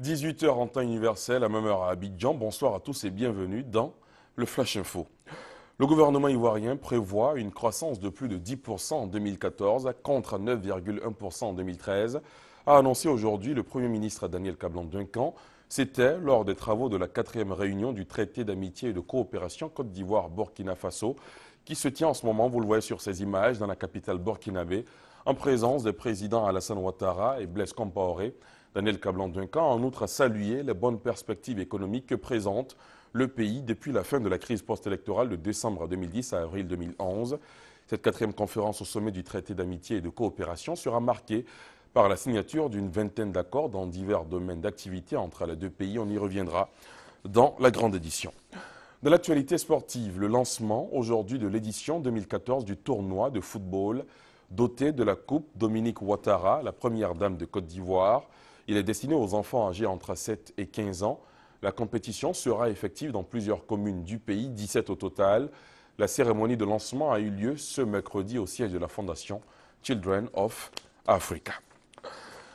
18 h en temps universel, à même heure à Abidjan. Bonsoir à tous et bienvenue dans le Flash Info. Le gouvernement ivoirien prévoit une croissance de plus de 10% en 2014 contre 9,1% en 2013, a annoncé aujourd'hui le Premier ministre Daniel Kablan-Duncan. C'était lors des travaux de la 4e réunion du traité d'amitié et de coopération Côte d'Ivoire-Burkina Faso, qui se tient en ce moment, vous le voyez sur ces images, dans la capitale burkinabé, en présence des présidents Alassane Ouattara et Blaise Compaoré. Daniel Kablan-Duncan a en outre salué les bonnes perspectives économiques que présente le pays depuis la fin de la crise post-électorale de décembre 2010 à avril 2011. Cette 4e conférence au sommet du traité d'amitié et de coopération sera marquée par la signature d'une vingtaine d'accords dans divers domaines d'activité entre les deux pays. On y reviendra dans la grande édition. De l'actualité sportive, le lancement aujourd'hui de l'édition 2014 du tournoi de football doté de la Coupe Dominique Ouattara, la première dame de Côte d'Ivoire. Il est destiné aux enfants âgés entre 7 et 15 ans. La compétition sera effective dans plusieurs communes du pays, 17 au total. La cérémonie de lancement a eu lieu ce mercredi au siège de la fondation Children of Africa.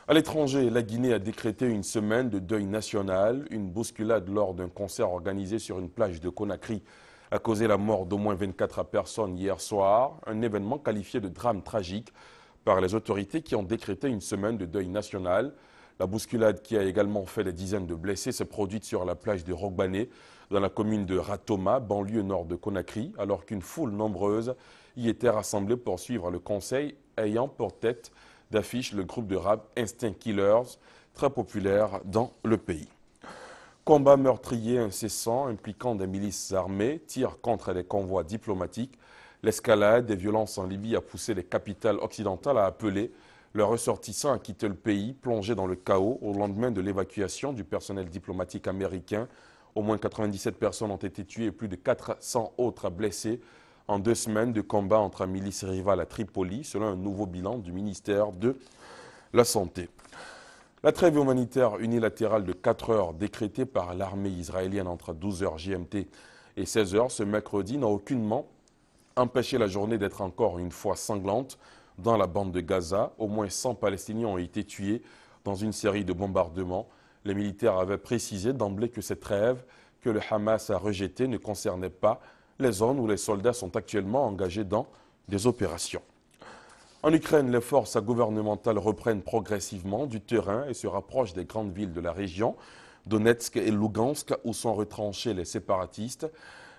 À l'étranger, la Guinée a décrété une semaine de deuil national. Une bousculade lors d'un concert organisé sur une plage de Conakry a causé la mort d'au moins 24 personnes hier soir. Un événement qualifié de drame tragique par les autorités qui ont décrété une semaine de deuil national. La bousculade, qui a également fait des dizaines de blessés, s'est produite sur la plage de Rogbané, dans la commune de Ratoma, banlieue nord de Conakry, alors qu'une foule nombreuse y était rassemblée pour suivre le conseil, ayant pour tête d'affiche le groupe de rap Instinct Killers, très populaire dans le pays. Combat meurtrier incessant impliquant des milices armées, tirs contre des convois diplomatiques. L'escalade des violences en Libye a poussé les capitales occidentales à appeler leurs ressortissants à quitter le pays, plongé dans le chaos au lendemain de l'évacuation du personnel diplomatique américain. Au moins 97 personnes ont été tuées et plus de 400 autres blessées en 2 semaines de combat entre milices rivales à Tripoli, selon un nouveau bilan du ministère de la Santé. La trêve humanitaire unilatérale de 4 heures décrétée par l'armée israélienne entre 12 h GMT et 16 h ce mercredi n'a aucunement empêché la journée d'être encore une fois sanglante. Dans la bande de Gaza, au moins 100 Palestiniens ont été tués dans une série de bombardements. Les militaires avaient précisé d'emblée que cette trêve que le Hamas a rejetée ne concernait pas les zones où les soldats sont actuellement engagés dans des opérations. En Ukraine, les forces gouvernementales reprennent progressivement du terrain et se rapprochent des grandes villes de la région, Donetsk et Lugansk, où sont retranchés les séparatistes.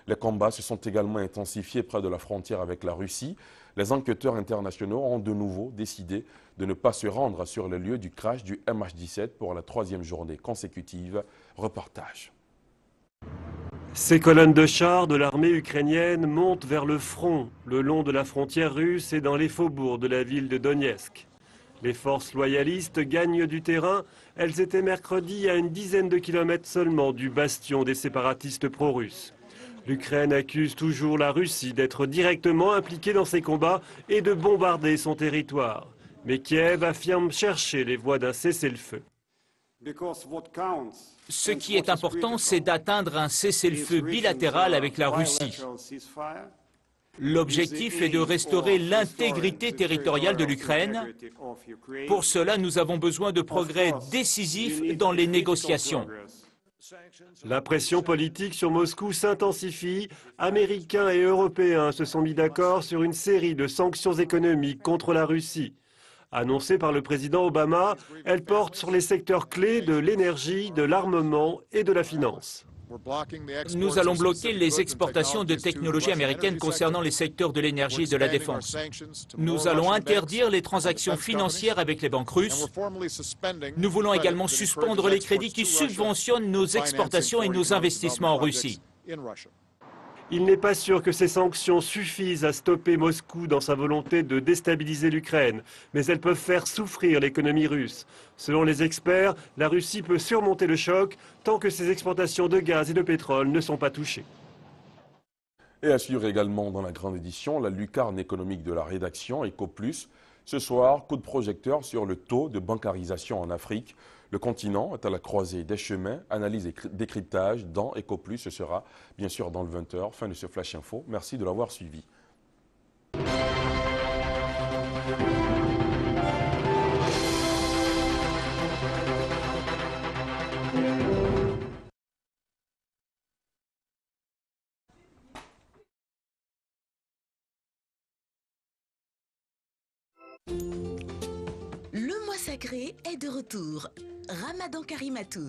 Les combats se sont également intensifiés près de la frontière avec la Russie. Les enquêteurs internationaux ont de nouveau décidé de ne pas se rendre sur le lieu du crash du MH17 pour la 3e journée consécutive. Reportage. Ces colonnes de chars de l'armée ukrainienne montent vers le front, le long de la frontière russe et dans les faubourgs de la ville de Donetsk. Les forces loyalistes gagnent du terrain. Elles étaient mercredi à une dizaine de kilomètres seulement du bastion des séparatistes pro-russes. L'Ukraine accuse toujours la Russie d'être directement impliquée dans ces combats et de bombarder son territoire. Mais Kiev affirme chercher les voies d'un cessez-le-feu. Ce qui est important, c'est d'atteindre un cessez-le-feu bilatéral avec la Russie. L'objectif est de restaurer l'intégrité territoriale de l'Ukraine. Pour cela, nous avons besoin de progrès décisifs dans les négociations. La pression politique sur Moscou s'intensifie. Américains et Européens se sont mis d'accord sur une série de sanctions économiques contre la Russie. Annoncée par le président Obama, elle porte sur les secteurs clés de l'énergie, de l'armement et de la finance. Nous allons bloquer les exportations de technologies américaines concernant les secteurs de l'énergie et de la défense. Nous allons interdire les transactions financières avec les banques russes. Nous voulons également suspendre les crédits qui subventionnent nos exportations et nos investissements en Russie. Il n'est pas sûr que ces sanctions suffisent à stopper Moscou dans sa volonté de déstabiliser l'Ukraine, mais elles peuvent faire souffrir l'économie russe. Selon les experts, la Russie peut surmonter le choc tant que ses exportations de gaz et de pétrole ne sont pas touchées. Et à suivre également dans la grande édition, la lucarne économique de la rédaction EcoPlus. Ce soir, coup de projecteur sur le taux de bancarisation en Afrique. Le continent est à la croisée des chemins. Analyse et décryptage dans EcoPlus. Ce sera bien sûr dans le 20 h. Fin de ce Flash Info. Merci de l'avoir suivi. Le mois sacré est de retour. Ramadan Karim à tous.